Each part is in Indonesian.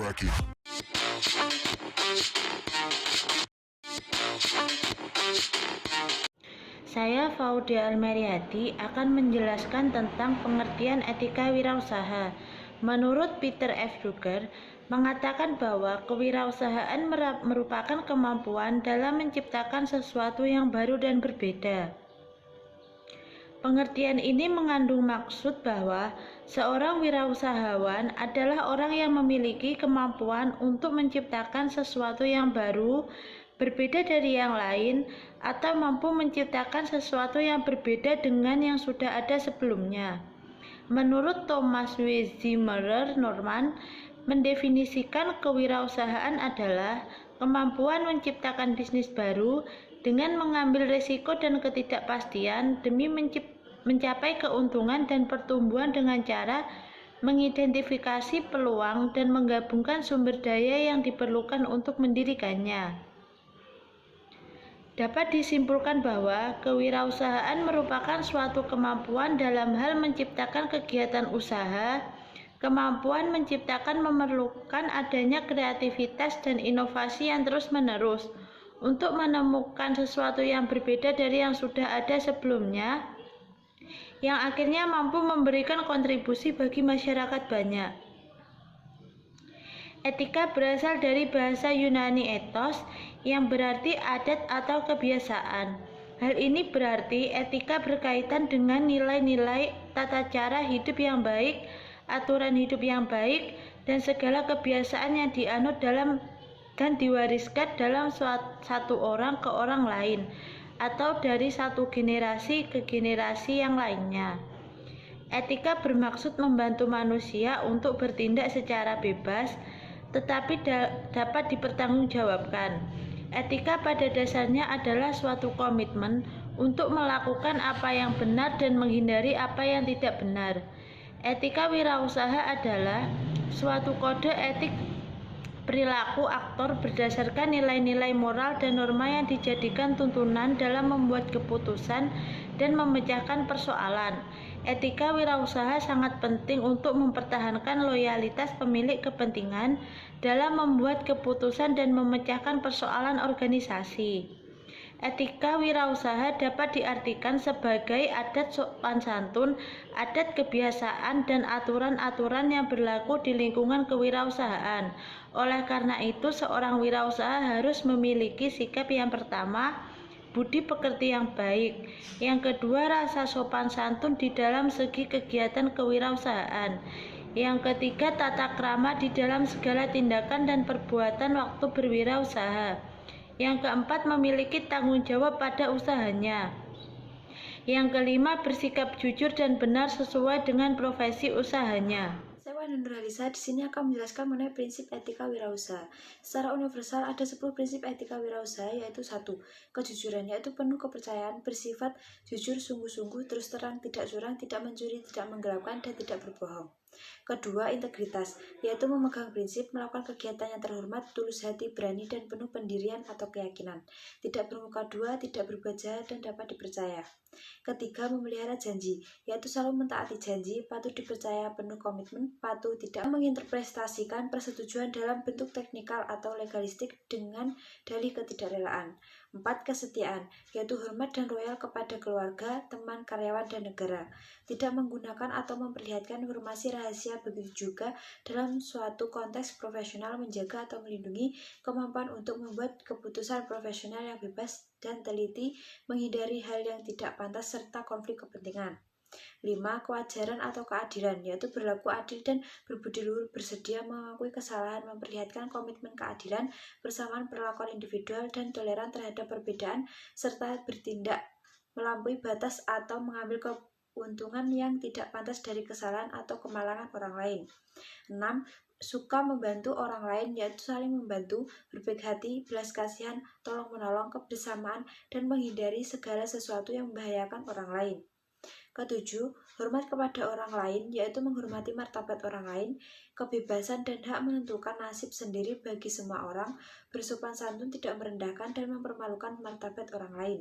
crack it. Saya Faudia Almeriati akan menjelaskan tentang pengertian etika wirausaha. Menurut Peter F. Drucker, mengatakan bahwa kewirausahaan merupakan kemampuan dalam menciptakan sesuatu yang baru dan berbeda. Pengertian ini mengandung maksud bahwa seorang wirausahawan adalah orang yang memiliki kemampuan untuk menciptakan sesuatu yang baru, berbeda dari yang lain, atau mampu menciptakan sesuatu yang berbeda dengan yang sudah ada sebelumnya. Menurut Thomas W. Zimmerer-Norman, mendefinisikan kewirausahaan adalah kemampuan menciptakan bisnis baru dengan mengambil risiko dan ketidakpastian demi mencapai keuntungan dan pertumbuhan dengan cara mengidentifikasi peluang dan menggabungkan sumber daya yang diperlukan untuk mendirikannya. Dapat disimpulkan bahwa kewirausahaan merupakan suatu kemampuan dalam hal menciptakan kegiatan usaha. Kemampuan menciptakan memerlukan adanya kreativitas dan inovasi yang terus-menerus untuk menemukan sesuatu yang berbeda dari yang sudah ada sebelumnya, yang akhirnya mampu memberikan kontribusi bagi masyarakat banyak. Etika berasal dari bahasa Yunani ethos, yang berarti adat atau kebiasaan. Hal ini berarti etika berkaitan dengan nilai-nilai tata cara hidup yang baik, aturan hidup yang baik, dan segala kebiasaan yang dianut dalam dan diwariskan dalam satu orang ke orang lain, atau dari satu generasi ke generasi yang lainnya. Etika bermaksud membantu manusia untuk bertindak secara bebas, tetapi dapat dipertanggungjawabkan. Etika pada dasarnya adalah suatu komitmen untuk melakukan apa yang benar dan menghindari apa yang tidak benar. Etika wirausaha adalah suatu kode etik perilaku aktor berdasarkan nilai-nilai moral dan norma yang dijadikan tuntunan dalam membuat keputusan dan memecahkan persoalan. Etika wirausaha sangat penting untuk mempertahankan loyalitas pemilik kepentingan dalam membuat keputusan dan memecahkan persoalan organisasi. Etika wirausaha dapat diartikan sebagai adat sopan santun, adat kebiasaan, dan aturan-aturan yang berlaku di lingkungan kewirausahaan. Oleh karena itu, seorang wirausaha harus memiliki sikap yang pertama, budi pekerti yang baik. Yang kedua, rasa sopan santun di dalam segi kegiatan kewirausahaan. Yang ketiga, tata krama di dalam segala tindakan dan perbuatan waktu berwirausaha. Yang keempat, memiliki tanggung jawab pada usahanya. Yang kelima, bersikap jujur dan benar sesuai dengan profesi usahanya. Saya Wanda Nurhalisa di sini akan menjelaskan mengenai prinsip etika wirausaha. Secara universal ada 10 prinsip etika wirausaha, yaitu 1. Kejujuran, yaitu penuh kepercayaan, bersifat jujur, sungguh-sungguh, terus terang, tidak curang, tidak mencuri, tidak menggelapkan, dan tidak berbohong. Kedua, integritas, yaitu memegang prinsip, melakukan kegiatan yang terhormat, tulus hati, berani, dan penuh pendirian atau keyakinan. Tidak bermuka dua, tidak berbuat jahat, dan dapat dipercaya. Ketiga, memelihara janji, yaitu selalu mentaati janji, patuh dipercaya, penuh komitmen, patuh tidak menginterpretasikan persetujuan dalam bentuk teknikal atau legalistik dengan dalih ketidakrelaan. 4. Kesetiaan, yaitu hormat dan loyal kepada keluarga, teman, karyawan, dan negara. Tidak menggunakan atau memperlihatkan informasi rahasia, begitu juga dalam suatu konteks profesional menjaga atau melindungi kemampuan untuk membuat keputusan profesional yang bebas dan teliti, menghindari hal yang tidak pantas serta konflik kepentingan. 5. Kewajaran atau keadilan, yaitu berlaku adil dan berbudi luhur, bersedia mengakui kesalahan, memperlihatkan komitmen keadilan, bersamaan perlakuan individual dan toleran terhadap perbedaan, serta bertindak melampaui batas atau mengambil keuntungan yang tidak pantas dari kesalahan atau kemalangan orang lain. 6. Suka membantu orang lain, yaitu saling membantu, berbaik hati, belas kasihan, tolong-menolong, kebersamaan, dan menghindari segala sesuatu yang membahayakan orang lain. Ketujuh, hormat kepada orang lain, yaitu menghormati martabat orang lain, kebebasan dan hak menentukan nasib sendiri bagi semua orang, bersopan santun, tidak merendahkan dan mempermalukan martabat orang lain.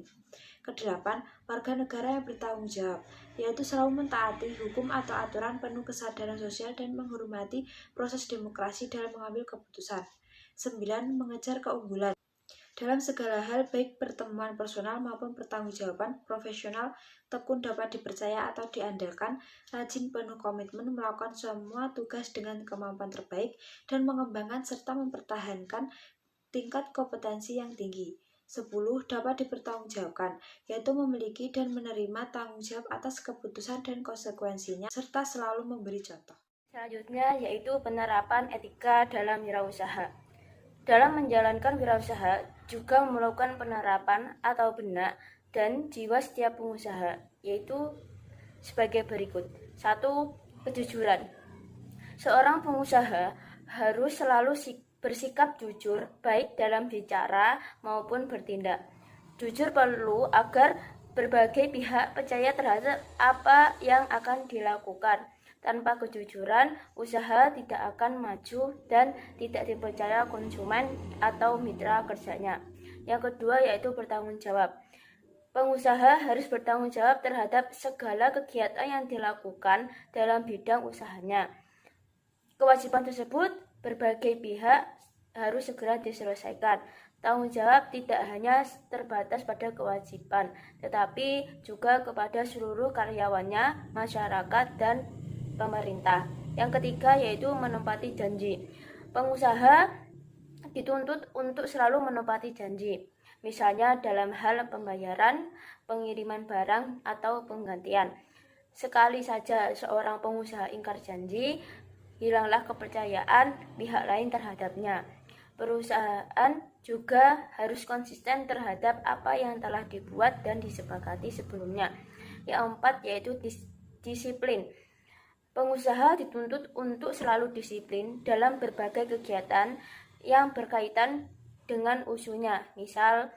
Kedelapan, warga negara yang bertanggung jawab, yaitu selalu mentaati hukum atau aturan, penuh kesadaran sosial dan menghormati proses demokrasi dalam mengambil keputusan. 9. Mengejar keunggulan dalam segala hal, baik pertemuan personal maupun pertanggungjawaban profesional, tekun, dapat dipercaya atau diandalkan, rajin, penuh komitmen, melakukan semua tugas dengan kemampuan terbaik, dan mengembangkan serta mempertahankan tingkat kompetensi yang tinggi. 10. Dapat dipertanggungjawabkan, yaitu memiliki dan menerima tanggung jawab atas keputusan dan konsekuensinya, serta selalu memberi contoh. Selanjutnya yaitu penerapan etika dalam wirausaha. Dalam menjalankan wirausaha juga memerlukan penerapan atau benak dan jiwa setiap pengusaha, yaitu sebagai berikut. 1. Kejujuran. Seorang pengusaha harus selalu bersikap jujur, baik dalam bicara maupun bertindak. Jujur perlu agar berbagai pihak percaya terhadap apa yang akan dilakukan. Tanpa kejujuran, usaha tidak akan maju dan tidak dipercaya konsumen atau mitra kerjanya. Yang kedua yaitu bertanggung jawab. Pengusaha harus bertanggung jawab terhadap segala kegiatan yang dilakukan dalam bidang usahanya. Kewajiban tersebut berbagai pihak harus segera diselesaikan. Tanggung jawab tidak hanya terbatas pada kewajiban, tetapi juga kepada seluruh karyawannya, masyarakat, dan pemerintah. Yang ketiga yaitu menepati janji. Pengusaha dituntut untuk selalu menepati janji, misalnya dalam hal pembayaran, pengiriman barang, atau penggantian. Sekali saja seorang pengusaha ingkar janji, hilanglah kepercayaan pihak lain terhadapnya. Perusahaan juga harus konsisten terhadap apa yang telah dibuat dan disepakati sebelumnya. Yang 4 yaitu disiplin. Pengusaha dituntut untuk selalu disiplin dalam berbagai kegiatan yang berkaitan dengan usulnya, misal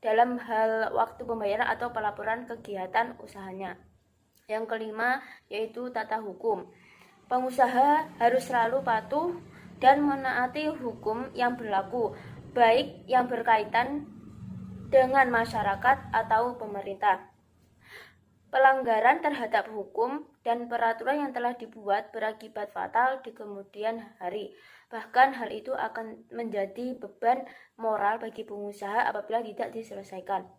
dalam hal waktu pembayaran atau pelaporan kegiatan usahanya. Yang kelima yaitu tata hukum. Pengusaha harus selalu patuh dan menaati hukum yang berlaku, baik yang berkaitan dengan masyarakat atau pemerintah. Pelanggaran terhadap hukum dan peraturan yang telah dibuat berakibat fatal di kemudian hari. Bahkan hal itu akan menjadi beban moral bagi pengusaha apabila tidak diselesaikan.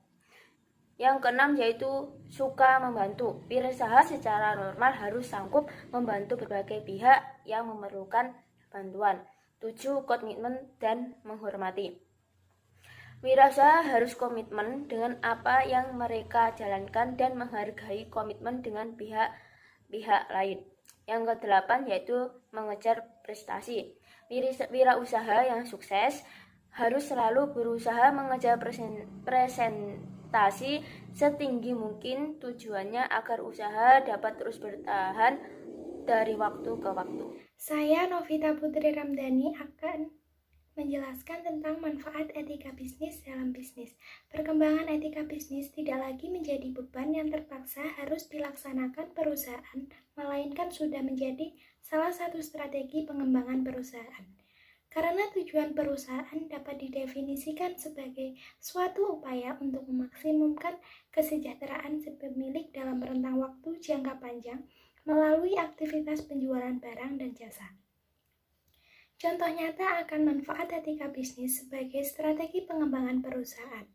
Yang keenam yaitu suka membantu. Wirausaha secara normal harus sanggup membantu berbagai pihak yang memerlukan bantuan. 7. Komitmen dan menghormati. Wirausaha harus komitmen dengan apa yang mereka jalankan dan menghargai komitmen dengan pihak lain. Yang ke-8 yaitu mengejar prestasi. Wirausaha yang sukses harus selalu berusaha mengejar presentasi setinggi mungkin, tujuannya agar usaha dapat terus bertahan dari waktu ke waktu. Saya Novita Putri Ramdhani akan menjelaskan tentang manfaat etika bisnis dalam bisnis. Perkembangan etika bisnis tidak lagi menjadi beban yang terpaksa harus dilaksanakan perusahaan, melainkan sudah menjadi salah satu strategi pengembangan perusahaan. Karena tujuan perusahaan dapat didefinisikan sebagai suatu upaya untuk memaksimumkan kesejahteraan si pemilik dalam rentang waktu jangka panjang melalui aktivitas penjualan barang dan jasa. Contoh nyata akan manfaat etika bisnis sebagai strategi pengembangan perusahaan.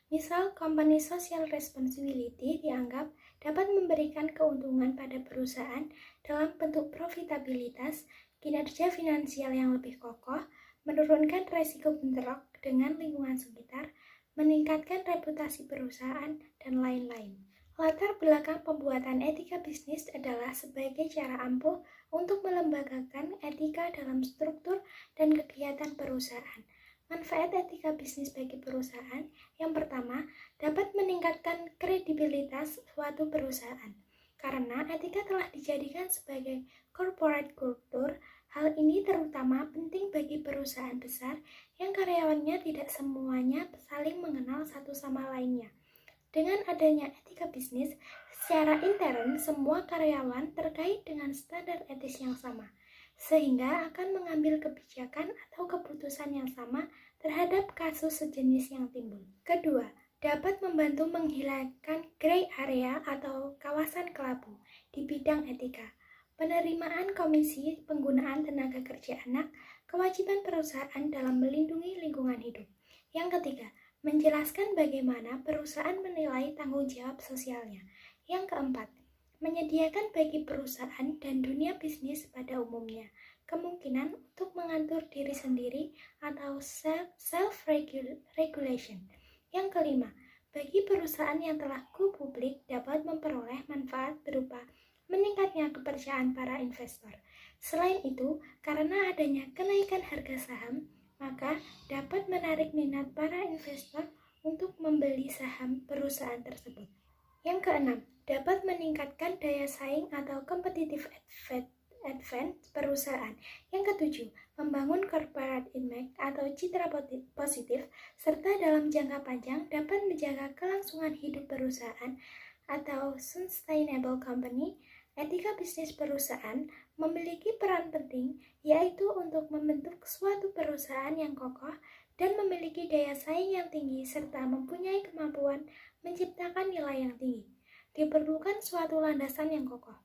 Misal, company social responsibility dianggap dapat memberikan keuntungan pada perusahaan dalam bentuk profitabilitas, kinerja finansial yang lebih kokoh, menurunkan resiko bentrok dengan lingkungan sekitar, meningkatkan reputasi perusahaan, dan lain-lain. Latar belakang pembuatan etika bisnis adalah sebagai cara ampuh untuk melembagakan etika dalam struktur dan kegiatan perusahaan. Manfaat etika bisnis bagi perusahaan yang pertama, dapat meningkatkan kredibilitas suatu perusahaan. Karena etika telah dijadikan sebagai corporate culture, hal ini terutama penting bagi perusahaan besar yang karyawannya tidak semuanya saling mengenal satu sama lainnya. Dengan adanya etika bisnis, secara intern semua karyawan terkait dengan standar etis yang sama, sehingga akan mengambil kebijakan atau keputusan yang sama terhadap kasus sejenis yang timbul. Kedua, dapat membantu menghilangkan gray area atau kawasan kelabu di bidang etika. Penerimaan komisi penggunaan tenaga kerja anak, kewajiban perusahaan dalam melindungi lingkungan hidup. Yang ketiga, menjelaskan bagaimana perusahaan menilai tanggung jawab sosialnya. Yang keempat, menyediakan bagi perusahaan dan dunia bisnis pada umumnya kemungkinan untuk mengatur diri sendiri atau self-regulation. Yang kelima, bagi perusahaan yang telah go publik dapat memperoleh manfaat berupa meningkatnya kepercayaan para investor. Selain itu, karena adanya kenaikan harga saham, maka dapat menarik minat para investor untuk membeli saham perusahaan tersebut. Yang keenam, dapat meningkatkan daya saing atau competitive advantage perusahaan. Yang ketujuh, membangun corporate image atau citra positif, serta dalam jangka panjang dapat menjaga kelangsungan hidup perusahaan atau sustainable company. Etika bisnis perusahaan memiliki peran penting, yaitu untuk membentuk suatu perusahaan yang kokoh dan memiliki daya saing yang tinggi serta mempunyai kemampuan menciptakan nilai yang tinggi. Diperlukan suatu landasan yang kokoh.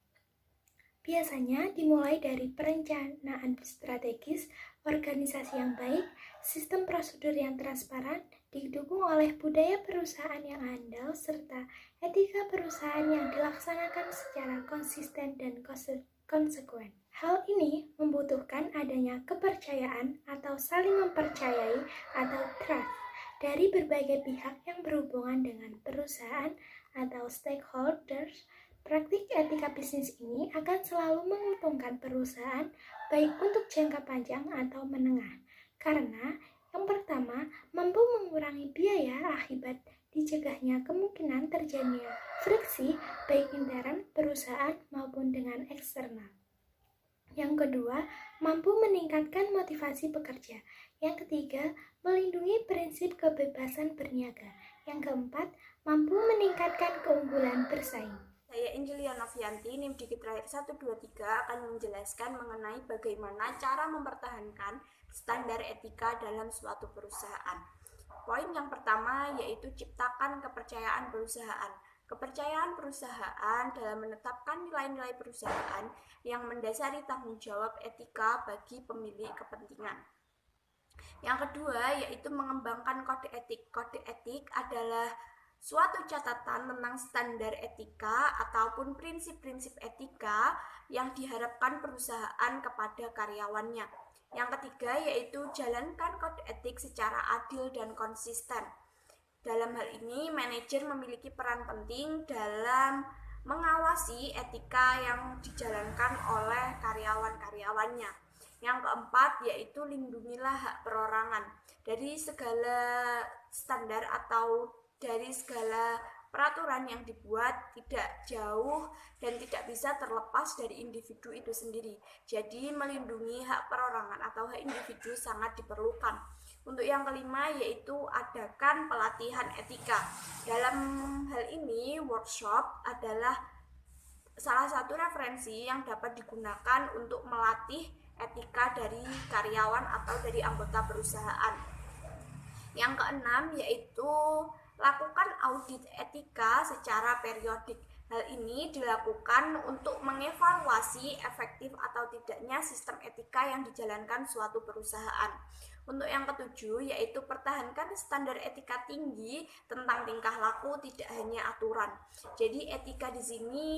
Biasanya dimulai dari perencanaan strategis, organisasi yang baik, sistem prosedur yang transparan, didukung oleh budaya perusahaan yang andal, serta etika perusahaan yang dilaksanakan secara konsisten dan konsekuen. Hal ini membutuhkan adanya kepercayaan atau saling mempercayai atau trust dari berbagai pihak yang berhubungan dengan perusahaan atau stakeholders. Praktik etika bisnis ini akan selalu menguntungkan perusahaan baik untuk jangka panjang atau menengah. Karena yang pertama, mampu mengurangi biaya akibat dicegahnya kemungkinan terjadinya friksi baik intern perusahaan maupun dengan eksternal. Yang kedua, mampu meningkatkan motivasi pekerja. Yang ketiga, melindungi prinsip kebebasan berniaga. Yang keempat, mampu meningkatkan keunggulan bersaing. Saya Angelia Novianti, NIM Dikit Terakhir 123 akan menjelaskan mengenai bagaimana cara mempertahankan standar etika dalam suatu perusahaan. Poin yang pertama yaitu ciptakan kepercayaan perusahaan. Kepercayaan perusahaan dalam menetapkan nilai-nilai perusahaan yang mendasari tanggung jawab etika bagi pemilik kepentingan. Yang kedua yaitu mengembangkan kode etik. Kode etik adalah suatu catatan tentang standar etika ataupun prinsip-prinsip etika yang diharapkan perusahaan kepada karyawannya. Yang ketiga yaitu jalankan kode etik secara adil dan konsisten. Dalam hal ini, manajer memiliki peran penting dalam mengawasi etika yang dijalankan oleh karyawan-karyawannya. Yang keempat yaitu lindungilah hak perorangan. Dari segala standar atau dari segala peraturan yang dibuat tidak jauh dan tidak bisa terlepas dari individu itu sendiri. Jadi melindungi hak perorangan atau hak individu sangat diperlukan. Untuk yang kelima yaitu adakan pelatihan etika. Dalam hal ini workshop adalah salah satu referensi yang dapat digunakan untuk melatih etika dari karyawan atau dari anggota perusahaan. Yang keenam yaitu lakukan audit etika secara periodik. Hal ini dilakukan untuk mengevaluasi efektif atau tidaknya sistem etika yang dijalankan suatu perusahaan. Untuk yang ketujuh yaitu pertahankan standar etika tinggi tentang tingkah laku, tidak hanya aturan. Jadi etika di sini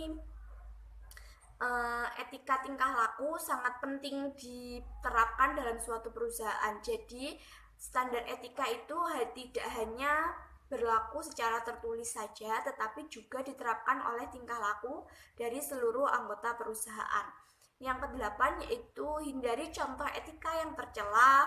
etika tingkah laku sangat penting diterapkan dalam suatu perusahaan. Jadi standar etika itu tidak hanya berlaku secara tertulis saja, tetapi juga diterapkan oleh tingkah laku dari seluruh anggota perusahaan. Yang kedelapan yaitu hindari contoh etika yang tercela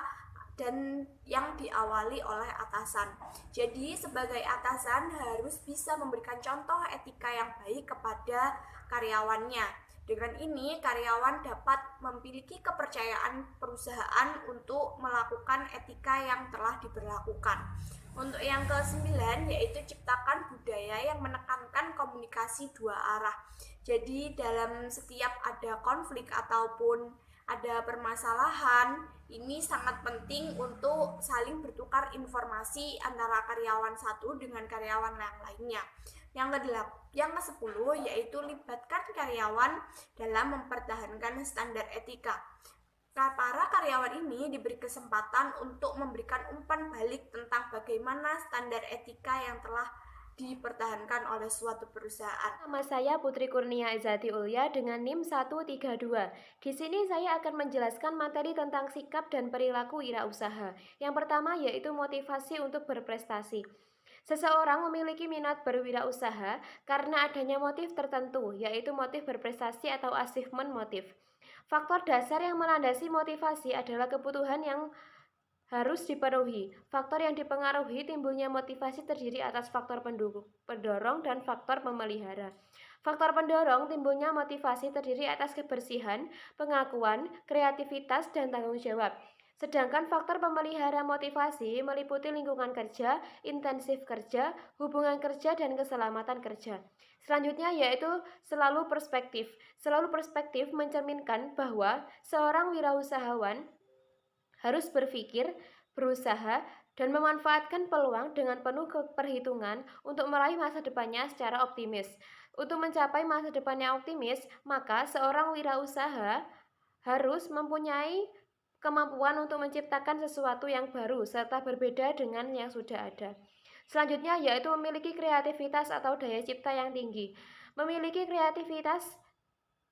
dan yang diawali oleh atasan. Jadi sebagai atasan harus bisa memberikan contoh etika yang baik kepada karyawannya. Dengan ini, karyawan dapat memiliki kepercayaan perusahaan untuk melakukan etika yang telah diberlakukan. Untuk yang ke-9 yaitu ciptakan budaya yang menekankan komunikasi dua arah. Jadi dalam setiap ada konflik ataupun ada permasalahan, ini sangat penting untuk saling bertukar informasi antara karyawan satu dengan karyawan yang lainnya. Yang ke-10 yaitu libatkan karyawan dalam mempertahankan standar etika. Para karyawan ini diberi kesempatan untuk memberikan umpan balik tentang bagaimana standar etika yang telah dipertahankan oleh suatu perusahaan. Nama saya Putri Kurnia Izati Ulya dengan NIM 132. Di sini saya akan menjelaskan materi tentang sikap dan perilaku wirausaha. Yang pertama yaitu motivasi untuk berprestasi. Seseorang memiliki minat berwirausaha karena adanya motif tertentu, yaitu motif berprestasi atau achievement motif. Faktor dasar yang melandasi motivasi adalah kebutuhan yang harus dipenuhi. Faktor yang dipengaruhi timbulnya motivasi terdiri atas faktor pendorong dan faktor pemelihara. Faktor pendorong timbulnya motivasi terdiri atas kebersihan, pengakuan, kreativitas, dan tanggung jawab. Sedangkan faktor pemelihara motivasi meliputi lingkungan kerja, intensif kerja, hubungan kerja, dan keselamatan kerja. Selanjutnya yaitu selalu perspektif. Selalu perspektif mencerminkan bahwa seorang wirausahawan harus berpikir, berusaha, dan memanfaatkan peluang dengan penuh perhitungan untuk meraih masa depannya secara optimis. Untuk mencapai masa depan yang optimis, maka seorang wirausaha harus mempunyai kemampuan untuk menciptakan sesuatu yang baru serta berbeda dengan yang sudah ada. Selanjutnya yaitu memiliki kreativitas atau daya cipta yang tinggi. Memiliki kreativitas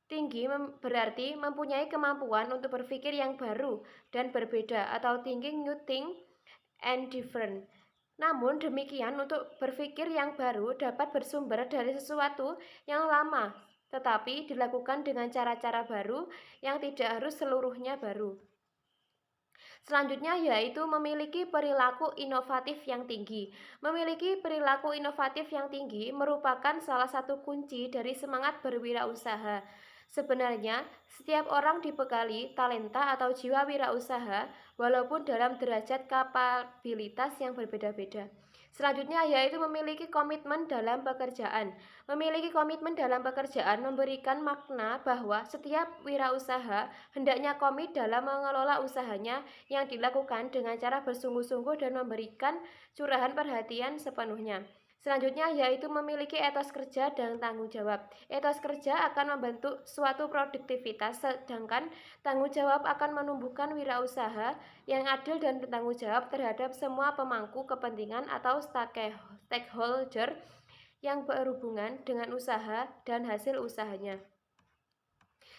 tinggi berarti mempunyai kemampuan untuk berpikir yang baru dan berbeda atau thinking new thing and different. Namun demikian, untuk berpikir yang baru dapat bersumber dari sesuatu yang lama, tetapi dilakukan dengan cara-cara baru yang tidak harus seluruhnya baru. Selanjutnya yaitu memiliki perilaku inovatif yang tinggi. Memiliki perilaku inovatif yang tinggi merupakan salah satu kunci dari semangat berwirausaha. Sebenarnya, setiap orang dibekali talenta atau jiwa wirausaha walaupun dalam derajat kapabilitas yang berbeda-beda. Selanjutnya yaitu memiliki komitmen dalam pekerjaan. Memiliki komitmen dalam pekerjaan memberikan makna bahwa setiap wirausaha hendaknya komit dalam mengelola usahanya yang dilakukan dengan cara bersungguh-sungguh dan memberikan curahan perhatian sepenuhnya. Selanjutnya yaitu memiliki etos kerja dan tanggung jawab. Etos kerja akan membentuk suatu produktivitas, sedangkan tanggung jawab akan menumbuhkan wirausaha yang adil dan bertanggung jawab terhadap semua pemangku kepentingan atau stakeholder yang berhubungan dengan usaha dan hasil usahanya.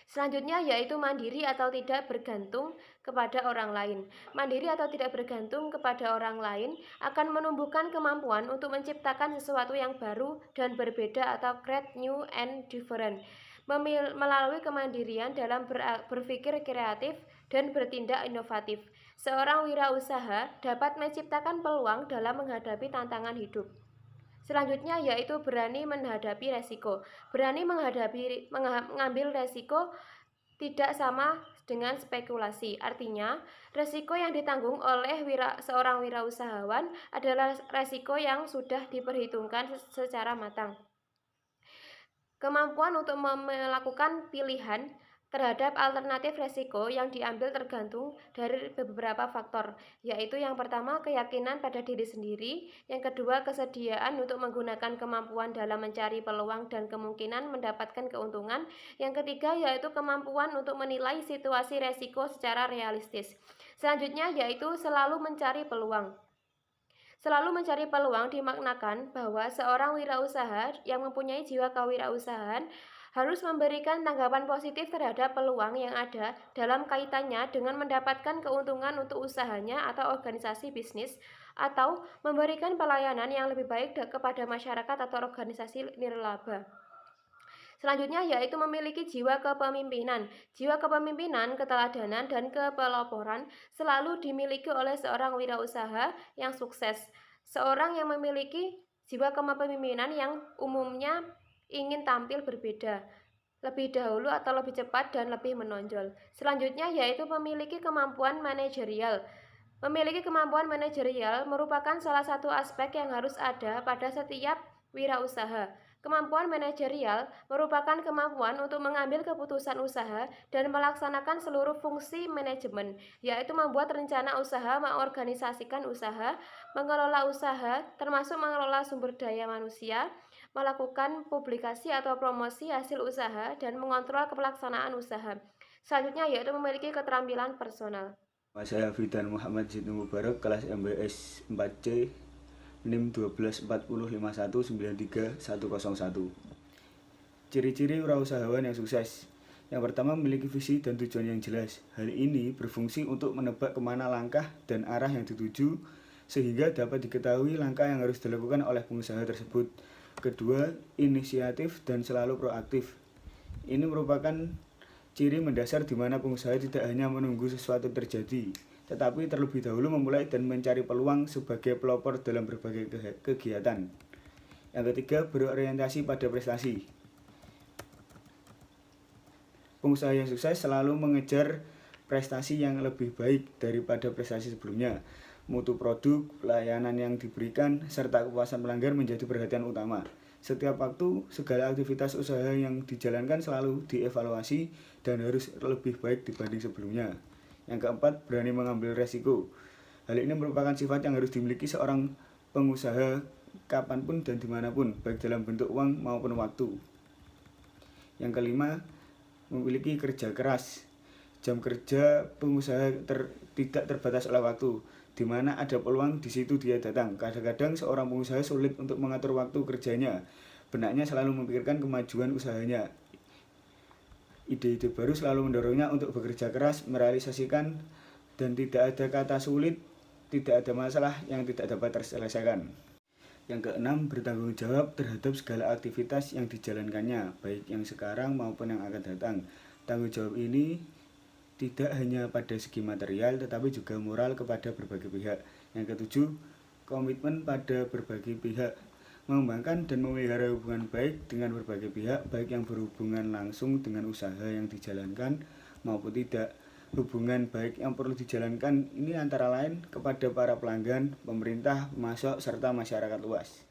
Selanjutnya yaitu mandiri atau tidak bergantung kepada orang lain. Mandiri atau tidak bergantung kepada orang lain akan menumbuhkan kemampuan untuk menciptakan sesuatu yang baru dan berbeda atau create new and different. Melalui kemandirian dalam berpikir kreatif dan bertindak inovatif, seorang wirausaha dapat menciptakan peluang dalam menghadapi tantangan hidup. Selanjutnya yaitu berani menghadapi resiko. Berani mengambil resiko tidak sama dengan spekulasi. Artinya, resiko yang ditanggung oleh seorang wirausahawan adalah resiko yang sudah diperhitungkan secara matang. Kemampuan untuk melakukan pilihan terhadap alternatif resiko yang diambil tergantung dari beberapa faktor, yaitu yang pertama keyakinan pada diri sendiri, yang kedua kesediaan untuk menggunakan kemampuan dalam mencari peluang dan kemungkinan mendapatkan keuntungan, yang ketiga yaitu kemampuan untuk menilai situasi resiko secara realistis. Selanjutnya yaitu selalu mencari peluang. Selalu mencari peluang dimaknakan bahwa seorang wirausaha yang mempunyai jiwa kewirausahaan harus memberikan tanggapan positif terhadap peluang yang ada dalam kaitannya dengan mendapatkan keuntungan untuk usahanya atau organisasi bisnis, atau memberikan pelayanan yang lebih baik kepada masyarakat atau organisasi nirlaba. Selanjutnya yaitu memiliki jiwa kepemimpinan. Jiwa kepemimpinan, keteladanan, dan kepeloporan selalu dimiliki oleh seorang wirausaha yang sukses. Seorang yang memiliki jiwa kepemimpinan yang umumnya ingin tampil berbeda. lebih dahulu atau lebih cepat dan lebih menonjol. Selanjutnya yaitu memiliki kemampuan manajerial. Memiliki kemampuan manajerial merupakan salah satu aspek yang harus ada pada setiap wirausaha. Kemampuan manajerial merupakan kemampuan untuk mengambil keputusan usaha dan melaksanakan seluruh fungsi manajemen, yaitu membuat rencana usaha, mengorganisasikan usaha, mengelola usaha, termasuk mengelola sumber daya manusia, melakukan publikasi atau promosi hasil usaha, dan mengontrol pelaksanaan usaha. Selanjutnya yaitu memiliki keterampilan personal. Saya Fidan Muhammad Zidnu Mubarak, kelas MBS 4C, NIM 12405193101. Ciri-ciri wirausahawan yang sukses. Yang pertama, memiliki visi dan tujuan yang jelas. Hal ini berfungsi untuk menebak kemana langkah dan arah yang dituju, sehingga dapat diketahui langkah yang harus dilakukan oleh pengusaha tersebut. Kedua, inisiatif dan selalu proaktif. Ini merupakan ciri mendasar di mana pengusaha tidak hanya menunggu sesuatu terjadi, tetapi terlebih dahulu memulai dan mencari peluang sebagai pelopor dalam berbagai kegiatan. Yang ketiga, berorientasi pada prestasi. Pengusaha yang sukses selalu mengejar prestasi yang lebih baik daripada prestasi sebelumnya. Mutu produk, pelayanan yang diberikan, serta kepuasan pelanggan menjadi perhatian utama. Setiap waktu, segala aktivitas usaha yang dijalankan selalu dievaluasi dan harus lebih baik dibanding sebelumnya. Yang keempat, berani mengambil resiko. Hal ini merupakan sifat yang harus dimiliki seorang pengusaha kapanpun dan dimanapun, baik dalam bentuk uang maupun waktu. Yang kelima, memiliki kerja keras. Jam kerja pengusaha tidak terbatas oleh waktu. Di mana ada peluang, di situ dia datang. Kadang-kadang seorang pengusaha sulit untuk mengatur waktu kerjanya. Benaknya selalu memikirkan kemajuan usahanya. Ide-ide baru selalu mendorongnya untuk bekerja keras, merealisasikan, dan tidak ada kata sulit, tidak ada masalah yang tidak dapat terselesaikan. Yang keenam, bertanggung jawab terhadap segala aktivitas yang dijalankannya, baik yang sekarang maupun yang akan datang. Tanggung jawab ini tidak hanya pada segi material, tetapi juga moral kepada berbagai pihak. Yang ketujuh, komitmen pada berbagai pihak. Mengembangkan dan memelihara hubungan baik dengan berbagai pihak, baik yang berhubungan langsung dengan usaha yang dijalankan maupun tidak. Hubungan baik yang perlu dijalankan ini antara lain kepada para pelanggan, pemerintah, pemasok, serta masyarakat luas.